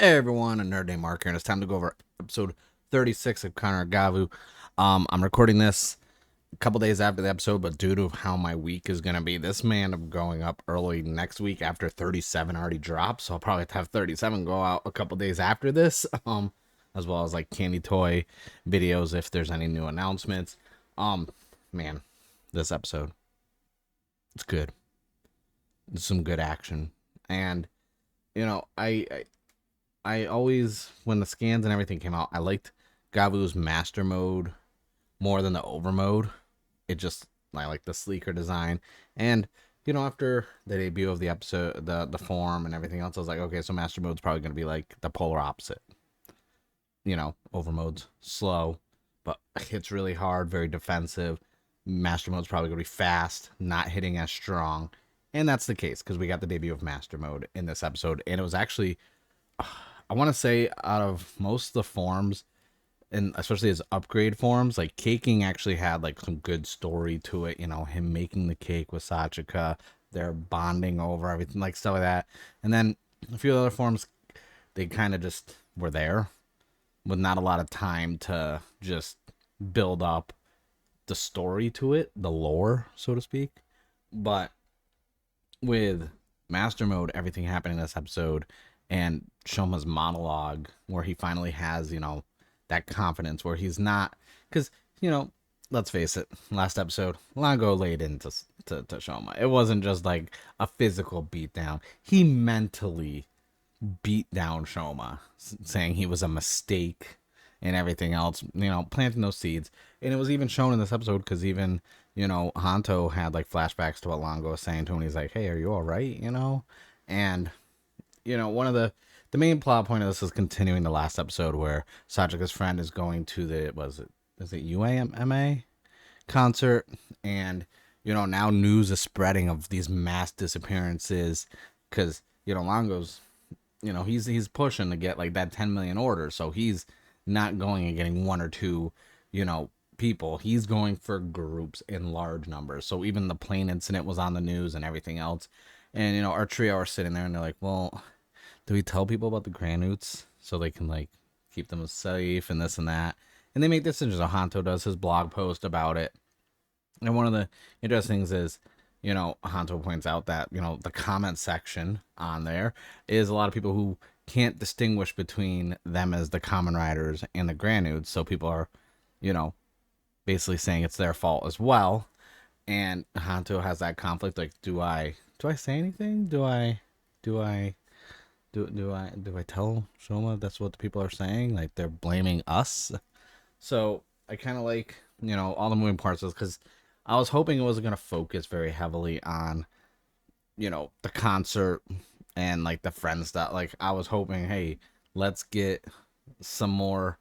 Hey everyone, a Nerd Day Mark here, and it's time to go over episode 36 of Kamen Rider Gavv. I'm recording this a couple days after the episode, but due to how my week is going to be, this man I'm going up early next week after 37 already dropped, so I'll probably have to have 37 go out a couple days after this, as well as like candy toy videos if there's any new announcements. Man, this episode, it's good. It's some good action, and I always, when the scans and everything came out, I liked Gavu's master mode more than the over mode. I like the sleeker design. And, after the debut of the episode, the form and everything else, I was like, okay, so master mode's probably going to be like the polar opposite. Over mode's slow, but hits really hard, very defensive. Master mode's probably going to be fast, not hitting as strong. And that's the case because we got the debut of master mode in this episode. And it was actually, I want to say, out of most of the forms, and especially his upgrade forms, like caking actually had like some good story to it. Him making the cake with Sachika, they're bonding over everything, like stuff like that. And then a few other forms, they kind of just were there with not a lot of time to just build up the story to it, the lore, so to speak. But with Master Mode, everything happening in this episode, and Shoma's monologue where he finally has, that confidence where he's not, because, let's face it, last episode, Lango laid into to Shoma. It wasn't just like a physical beatdown. He mentally beat down Shoma, saying he was a mistake and everything else, planting those seeds. And it was even shown in this episode because even, Hanto had like flashbacks to what Lango was saying to him. He's like, hey, are you all right? And one of the main plot point of this is continuing the last episode where Sachika's friend is going to is it UAMA concert, and now news is spreading of these mass disappearances because Longo's he's pushing to get like that 10 million orders, so he's not going and getting one or two people. He's going for groups in large numbers. So even the plane incident was on the news and everything else, and our trio are sitting there and they're like, well, do we tell people about the Granoots so they can like keep them safe and this and that? And they make decisions. Hanto does his blog post about it. And one of the interesting things is, Hanto points out that, the comment section on there is a lot of people who can't distinguish between them as the Kamen Riders and the Granoots. So people are, basically saying it's their fault as well. And Hanto has that conflict. Like, do I say anything? Do I tell Shoma that's what the people are saying? Like they're blaming us. So I kind of like all the moving parts because I was hoping it wasn't gonna focus very heavily on the concert and like the friend stuff. Like I was hoping, hey, let's get some more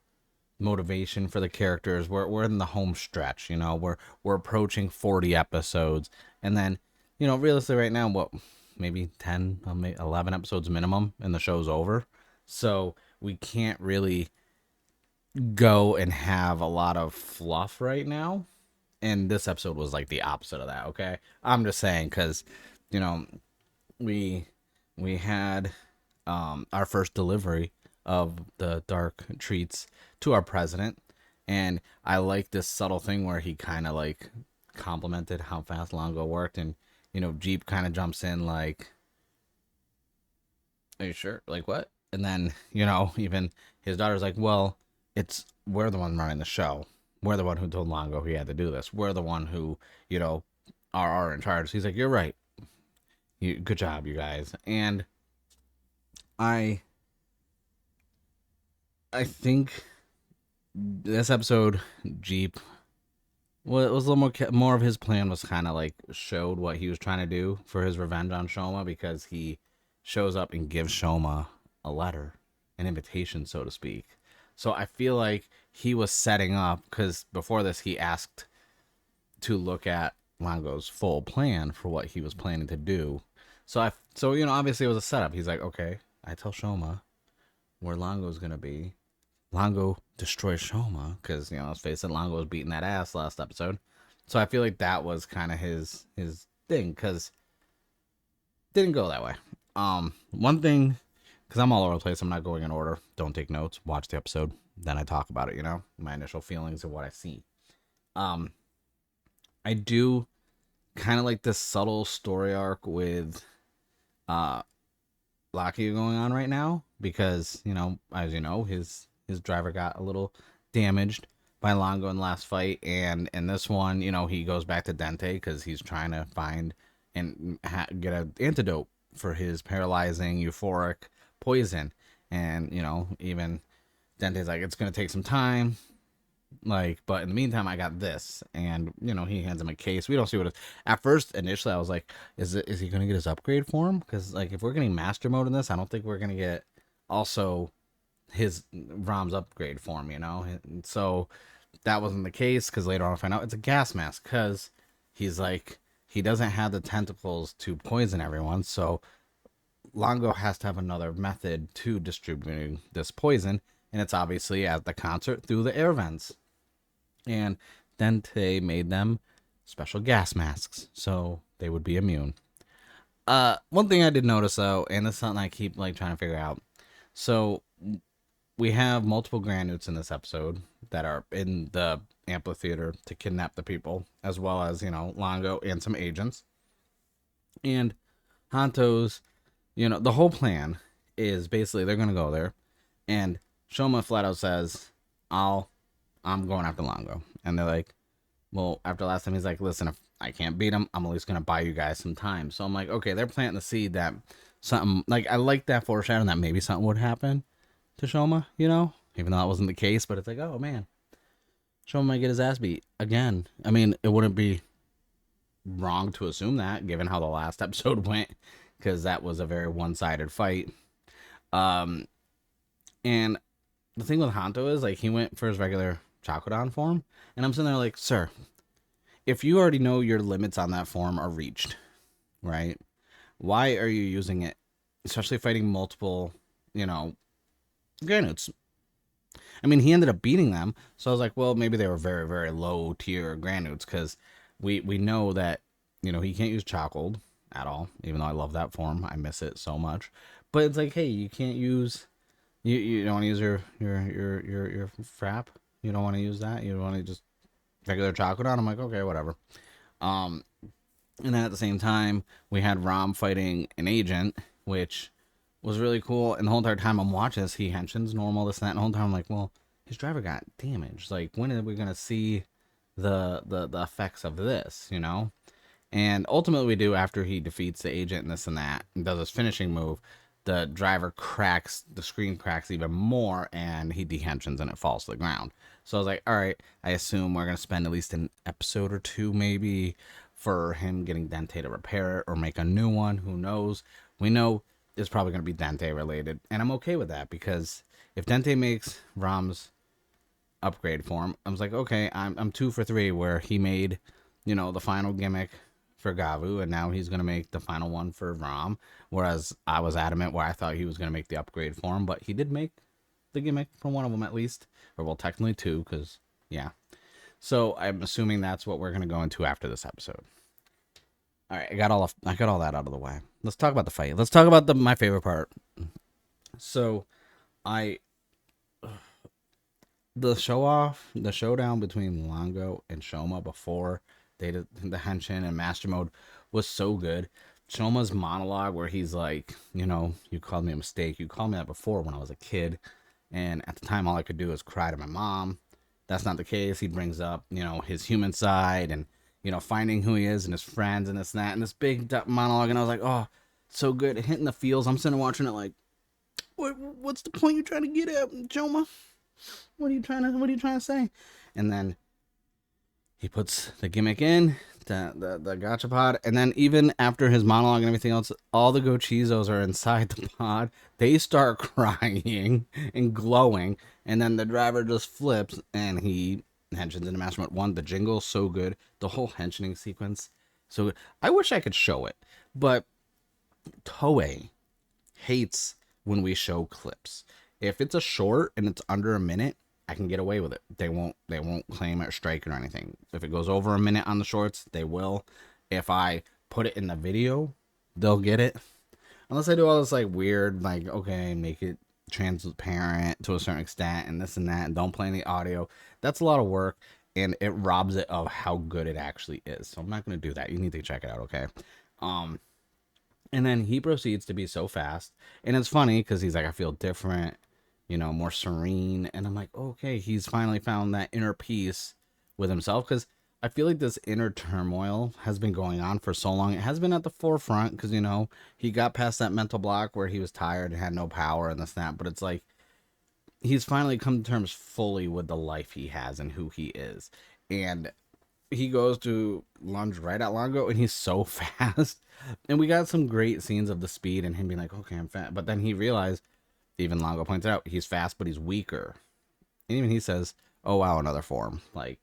motivation for the characters. We're in the home stretch. We're approaching 40 episodes, and then realistically right now, what, maybe 10, 11 episodes minimum, and the show's over. So we can't really go and have a lot of fluff right now. And this episode was like the opposite of that. Okay, I'm just saying because we had our first delivery of the dark treats to our president, and I like this subtle thing where he kind of like complimented how fast Longo worked, and Jeep kind of jumps in like, are you sure? Like what? And then, even his daughter's like, well, we're the one running the show. We're the one who told Longo he had to do this. We're the one who, are in charge. He's like, you're right. Good job, you guys. And I think this episode, Jeep, well, it was a little more of his plan was kind of like showed what he was trying to do for his revenge on Shoma, because he shows up and gives Shoma a letter, an invitation, so to speak. So I feel like he was setting up, because before this he asked to look at Longo's full plan for what he was planning to do. So obviously it was a setup. He's like, okay, I tell Shoma where Longo's gonna be. Lango destroys Shoma because let's face it, Lango was beating that ass last episode. So I feel like that was kind of his thing, because it didn't go that way. One thing, because I'm all over the place. I'm not going in order. Don't take notes. Watch the episode, then I talk about it. My initial feelings of what I see. Um, I do kind of like this subtle story arc with uh Locky going on right now because as you know, his driver got a little damaged by Lango in the last fight, and in this one, he goes back to Dente because he's trying to find and get an antidote for his paralyzing euphoric poison, and even Dente's like, it's gonna take some time. Like, but in the meantime, I got this, and he hands him a case. We don't see what it is. At first, initially, I was like, is he gonna get his upgrade form? Because like, if we're getting master mode in this, I don't think we're gonna get also his Rom's upgrade form. And so that wasn't the case because later on I find out it's a gas mask because he's like he doesn't have the tentacles to poison everyone, so Longo has to have another method to distributing this poison, and it's obviously at the concert through the air vents. And then they made them special gas masks so they would be immune. One thing I did notice though, and this is something I keep like trying to figure out. So we have multiple Granules in this episode that are in the amphitheater to kidnap the people, as well as Longo and some agents. And Hanto's, the whole plan is basically they're gonna go there, and Shoma flat out says, I'm going after Longo. And they're like, well, after last time, he's like, listen, if I can't beat him, I'm at least going to buy you guys some time. So I'm like, okay, they're planting the seed that something, like, I like that foreshadowing that maybe something would happen to Shoma, even though that wasn't the case. But it's like, oh, man, Shoma might get his ass beat again. I mean, it wouldn't be wrong to assume that, given how the last episode went, because that was a very one-sided fight. And the thing with Hanto is, like, he went for his regular Chakodan form, and I'm sitting there like, sir, if you already know your limits on that form are reached, right? Why are you using it, especially fighting multiple, Granules? I mean, he ended up beating them, so I was like, well, maybe they were very, very low tier Granules, because we know that, he can't use Chocold at all, even though I love that form. I miss it so much. But it's like, hey, you can't use... You don't want to use your frap. You don't want to use that. You don't want to just regular chocolate on. I'm like, okay, whatever. And then at the same time, we had Rom fighting an agent, which was really cool. And the whole entire time I'm watching this, he henshins normal, this and that. And the whole time I'm like, well, his driver got damaged. Like, when are we gonna see the effects of this? And ultimately, we do after he defeats the agent and this and that, and does his finishing move. The driver cracks, the screen cracks even more, and he dehensions and it falls to the ground. So I was like, all right, I assume we're going to spend at least an episode or two maybe for him getting Dente to repair it or make a new one. Who knows? We know it's probably going to be Dente related, and I'm okay with that because if Dente makes Rom's upgrade form, I was like, okay, I'm 2 for 3 where he made, the final gimmick for Gavv, and now he's going to make the final one for Rom, whereas I was adamant where I thought he was going to make the upgrade for him, but he did make the gimmick for one of them at least, or well, technically 2, because, yeah. So I'm assuming that's what we're going to go into after this episode. All right, I got all that out of the way. Let's talk about the fight. Let's talk about my favorite part. So, the showdown between Lango and Shoma before they did the henshin and master mode was so good. Shoma's monologue where he's like, you called me a mistake. You called me that before when I was a kid. And at the time, all I could do was cry to my mom. That's not the case. He brings up, his human side and, finding who he is and his friends and this and that. And this big monologue. And I was like, oh, so good. Hitting the feels. I'm sitting watching it like, what's the point you're trying to get at, Shoma? What are you trying to say? And then he puts the gimmick in, the gacha pod, and then even after his monologue and everything else, all the Gochizos are inside the pod. They start crying and glowing, and then the driver just flips and he henshins into Master Mode 1. The jingle's so good. The whole henshining sequence, so good. I wish I could show it, but Toei hates when we show clips. If it's a short and it's under a minute, I can get away with it. They won't claim it or strike it or anything. If it goes over a minute on the shorts, they will. If I put it in the video, they'll get it. Unless I do all this like weird, like, okay, make it transparent to a certain extent and this and that, and don't play any audio. That's a lot of work, and it robs it of how good it actually is. So I'm not gonna do that. You need to check it out, okay? Um, and then he proceeds to be so fast, and it's funny because he's like, I feel different, more serene, and I'm like, okay, he's finally found that inner peace with himself because I feel like this inner turmoil has been going on for so long. It has been at the forefront because he got past that mental block where he was tired and had no power and this and that, but it's like he's finally come to terms fully with the life he has and who he is, and he goes to lunge right at Lango, and he's so fast. And we got some great scenes of the speed and him being like, okay, I'm fast. But then he realized, even Lango points out, he's fast, but he's weaker. And even he says, oh, wow, another form. Like,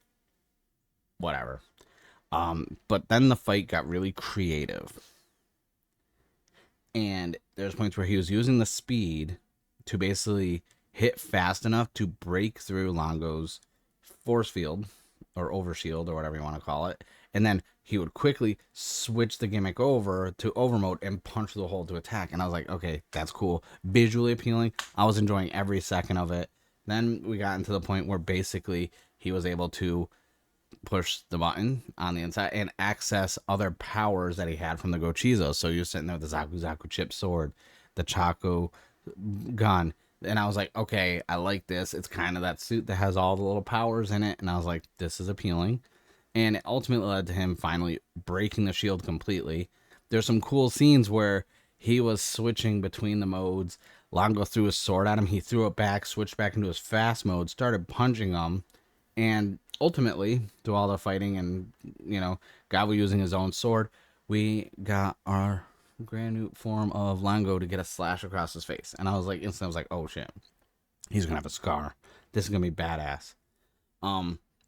whatever. But then the fight got really creative. And there's points where he was using the speed to basically hit fast enough to break through Lango's force field or overshield or whatever you want to call it. And then he would quickly switch the gimmick over to overmode and punch the hole to attack. And I was like, okay, that's cool. Visually appealing. I was enjoying every second of it. Then we got into the point where basically he was able to push the button on the inside and access other powers that he had from the Gochizo. So you're sitting there with the Zaku Zaku chip sword, the Chaco gun. And I was like, okay, I like this. It's kind of that suit that has all the little powers in it. And I was like, this is appealing. And it ultimately led to him finally breaking the shield completely. There's some cool scenes where he was switching between the modes. Lango threw his sword at him. He threw it back, switched back into his fast mode, started punching him. And ultimately, through all the fighting and, Gavv using his own sword, we got our grand new form of Lango to get a slash across his face. And I was like, instantly, I was like, oh shit, he's gonna have a scar. This is gonna be badass.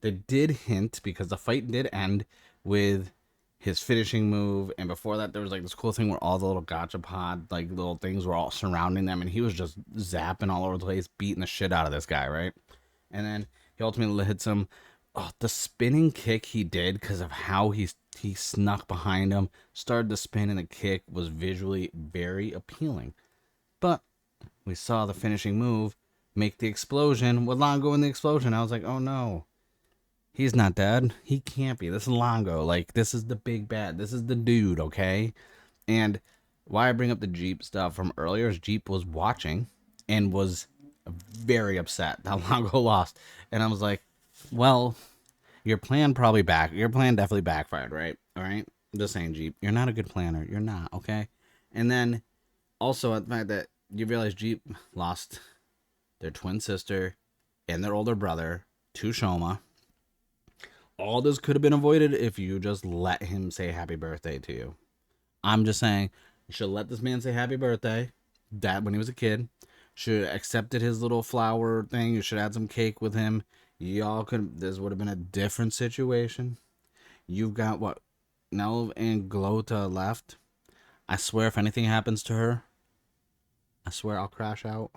They did hint because the fight did end with his finishing move, and before that there was like this cool thing where all the little gachapon like little things were all surrounding them, and he was just zapping all over the place, beating the shit out of this guy, right? And then he ultimately hits him. Oh, the spinning kick he did because of how he snuck behind him, started to spin, and the kick was visually very appealing. But we saw the finishing move make the explosion with Lango in the explosion. I was like, oh no, he's not dead. He can't be. This is Lango. Like, this is the big bad. This is the dude, okay? And why I bring up the Jeep stuff from earlier is Jeep was watching and was very upset that Lango lost. And I was like, well, your plan definitely backfired, right? All right? I'm just saying, Jeep, you're not a good planner. You're not, okay? And then also the fact that you realize Jeep lost their twin sister and their older brother to Shoma. All this could have been avoided if you just let him say happy birthday to you. I'm just saying, you should let this man say happy birthday. That when he was a kid. Should have accepted his little flower thing. You should have had some cake with him. Y'all could. This would have been a different situation. You've got what? Nelv and Glota left. I swear if anything happens to her, I swear I'll crash out.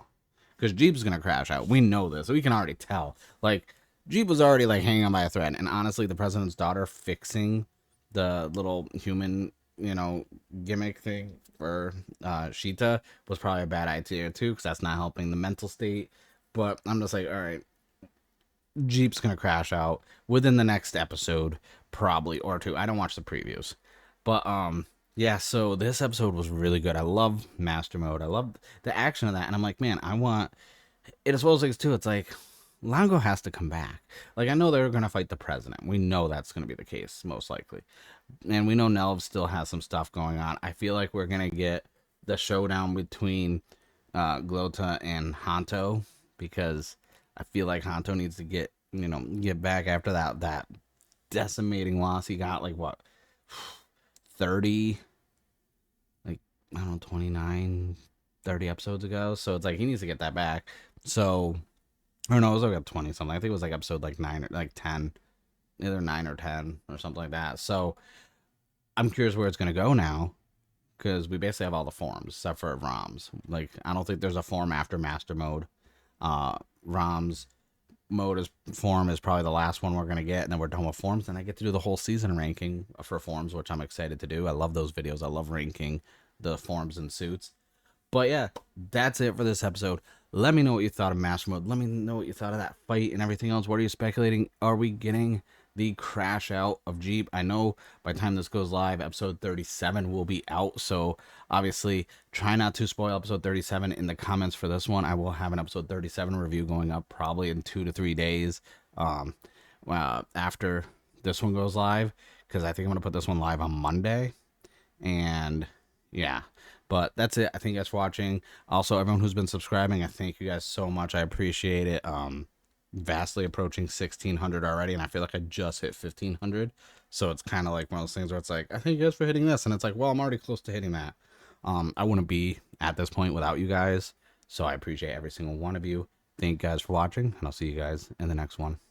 Because Jeep's going to crash out. We know this. We can already tell. Like, Jeep was already, like, hanging on by a thread. And honestly, the president's daughter fixing the little human, gimmick thing for Sheeta was probably a bad idea, too. Because that's not helping the mental state. But I'm just like, all right. Jeep's going to crash out within the next episode, probably, or two. I don't watch the previews. But, yeah, so this episode was really good. I love Master Mode. I love the action of that. And I'm like, man, I want... It as well as too, it's like, Lango has to come back. Like, I know they're going to fight the president. We know that's going to be the case, most likely. And we know Nelv still has some stuff going on. I feel like we're going to get the showdown between Glota and Hanto. Because I feel like Hanto needs to get back after that decimating loss he got. Like, what? 30... I don't know, 29, 30 episodes ago. So it's like he needs to get that back. So, or no, it was like 20 something. I think it was like episode like 9 or like 10, either 9 or 10 or something like that. So I'm curious where it's going to go now because we basically have all the forms except for ROMs. Like, I don't think there's a form after Master Mode. ROMs mode form is probably the last one we're going to get, and then we're done with forms. And I get to do the whole season ranking for forms, which I'm excited to do. I love those videos. I love ranking the forms and suits. But yeah, that's it for this episode. Let me know what you thought of Master Mode. Let me know what you thought of that fight and everything else. What are you speculating? Are we getting the crash out of Jeep? I know by the time this goes live, episode 37 will be out. So obviously, try not to spoil episode 37 in the comments for this one. I will have an episode 37 review going up probably in 2 to 3 days after this one goes live, because I think I'm going to put this one live on Monday. And yeah, but that's it. I thank you guys for watching. Also, everyone who's been subscribing, I thank you guys so much. I appreciate it. Vastly approaching 1,600 already, and I feel like I just hit 1,500. So it's kind of like one of those things where it's like, I thank you guys for hitting this, and it's like, well, I'm already close to hitting that. I wouldn't be at this point without you guys, so I appreciate every single one of you. Thank you guys for watching, and I'll see you guys in the next one.